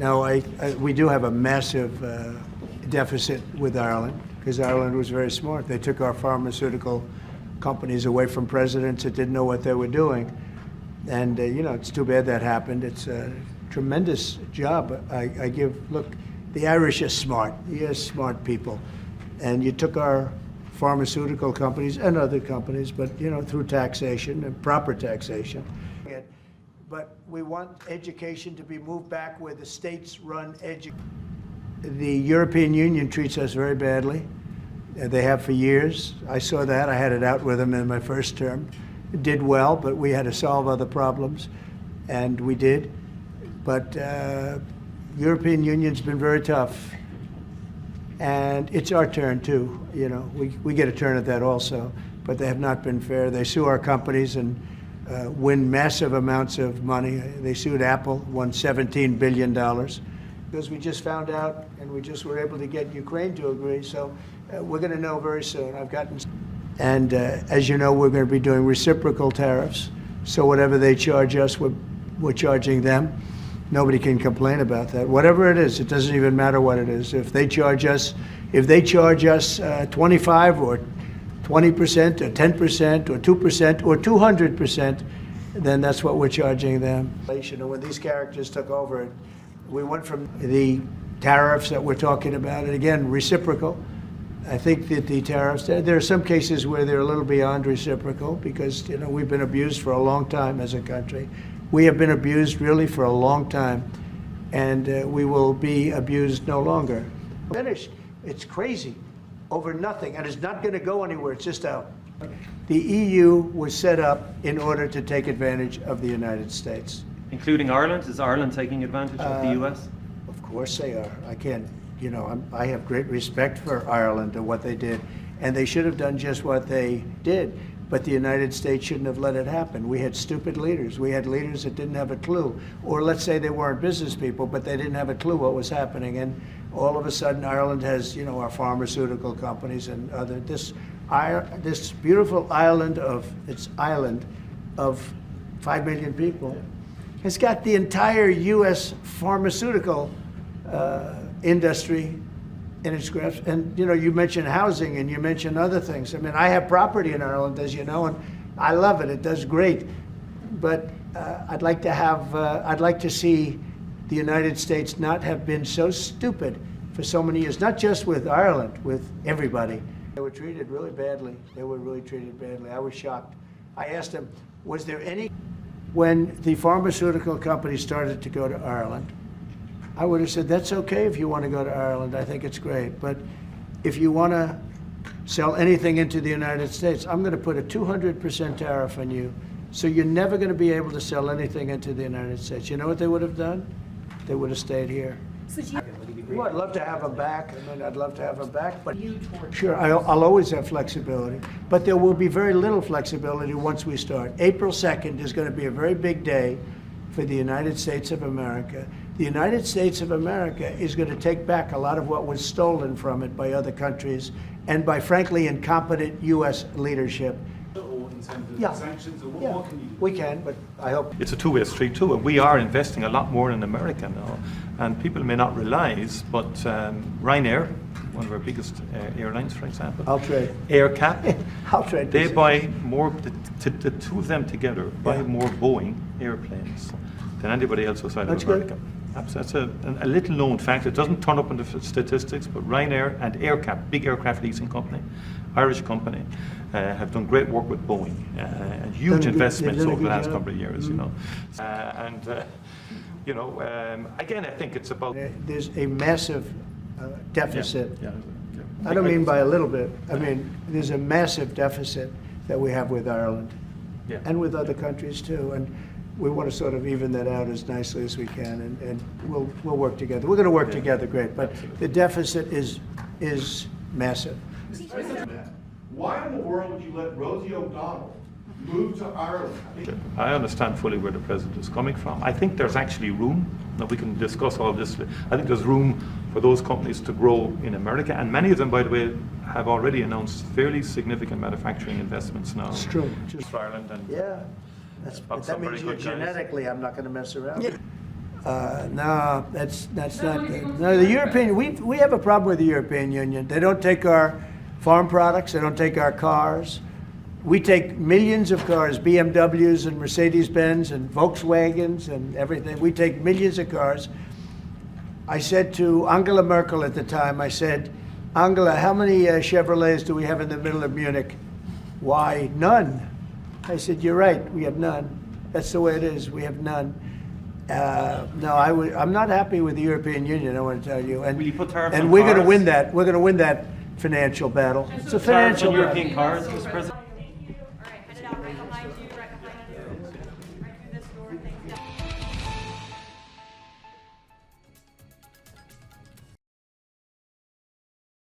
No, we do have a massive deficit with Ireland, because Ireland was very smart. They took our pharmaceutical companies away from presidents that didn't know what they were doing. And, you know, it's too bad that happened. It's a tremendous job. Look, the Irish are smart. You're smart people. And you took our pharmaceutical companies and other companies, but, you know, through taxation and proper taxation. But we want education to be moved back where the states run education. The European Union treats us very badly. They have for years. I saw that. I had it out with them in my first term. It did well, but we had to solve other problems, and we did. But European Union's been very tough, and it's our turn too. You know, we get a turn at that also, but they have not been fair. They sue our companies and win massive amounts of money. They sued Apple, won $17 billion, because we just found out, and we just were able to get Ukraine to agree. So we're going to know very soon. And as you know, we're going to be doing reciprocal tariffs. So whatever they charge us, we're charging them. Nobody can complain about that. Whatever it is, it doesn't even matter what it is. If they charge us 25 or 20% or 10% or 2% or 200%, then that's what we're charging them. And when these characters took over, we went from the tariffs that we're talking about, and again, reciprocal. I think that the tariffs, there are some cases where they're a little beyond reciprocal, because, you know, we've been abused for a long time as a country. We have been abused really for a long time, and we will be abused no longer. Finished. It's crazy over nothing, and it's not going to go anywhere. It's just out. The EU was set up in order to take advantage of the United States. Including Ireland? Is Ireland taking advantage of the US? Of course they are. I can't, you know, I have great respect for Ireland and what they did, and they should have done just what they did. But the United States shouldn't have let it happen. We had stupid leaders. We had leaders that didn't have a clue. Or let's say they weren't business people, but they didn't have a clue what was happening. And all of a sudden, Ireland has, you know, our pharmaceutical companies and other, this beautiful island of 5 million people has got the entire U.S. pharmaceutical industry in its grasp. And, you know, you mentioned housing and you mentioned other things. I mean, I have property in Ireland, as you know, and I love it. It does great. But I'd like to see the United States not have been so stupid for so many years, not just with Ireland, with everybody. They were treated really badly. They were really treated badly. I was shocked. I asked them, was there any, when the pharmaceutical companies started to go to Ireland, I would have said, that's okay if you want to go to Ireland. I think it's great. But if you want to sell anything into the United States, I'm going to put a 200% tariff on you. So you're never going to be able to sell anything into the United States. You know what they would have done? They would have stayed here. Well, I'd love to have them back. I mean, I'd love to have them back. But sure, I'll always have flexibility. But there will be very little flexibility once we start. April 2nd is going to be a very big day for the United States of America. The United States of America is going to take back a lot of what was stolen from it by other countries and by, frankly, incompetent U.S. leadership. Sanctions, what more can you do? We can, but I hope. It's a two-way street too, and we are investing a lot more in America now. And people may not realize, but Ryanair, one of our biggest airlines, for example, I'll trade. AirCap, I'll trade. they buy more, the two of them together buy more Boeing airplanes than anybody else outside of America. Good. That's a little known fact. It doesn't turn up in the statistics, but Ryanair and AirCap, big aircraft leasing company, Irish company, have done great work with Boeing and huge investments over the last couple of years, you know. You know, again, I think it's about... There's a massive deficit. Yeah. I don't mean by a little bit. I mean, there's a massive deficit that we have with Ireland and with other countries too. And we want to sort of even that out as nicely as we can, and we'll work together. We're going to work together great, but the deficit is massive. Why in the world would you let Rosie O'Donnell move to Ireland? I understand fully where the president is coming from. I think there's actually room. Now we can discuss all this. I think there's room for those companies to grow in America, and many of them, by the way, have already announced fairly significant manufacturing investments now. It's true. Just for Ireland and that means you genetically, I'm not going to mess around. No, that's not good. No, the European, we have a problem with the European Union. They don't take our farm products, they don't take our cars. We take millions of cars, BMWs and Mercedes-Benz and Volkswagens and everything. We take millions of cars. I said to Angela Merkel at the time, I said, Angela, how many Chevrolets do we have in the middle of Munich? Why, none. I said, you're right, we have none. That's the way it is, we have none. No, I'm not happy with the European Union, I want to tell you. And, Will you put tariffs and on we're going to cars? win that. We're going to win that financial battle. It's a Tariffs financial on battle. European cars, Mr. President?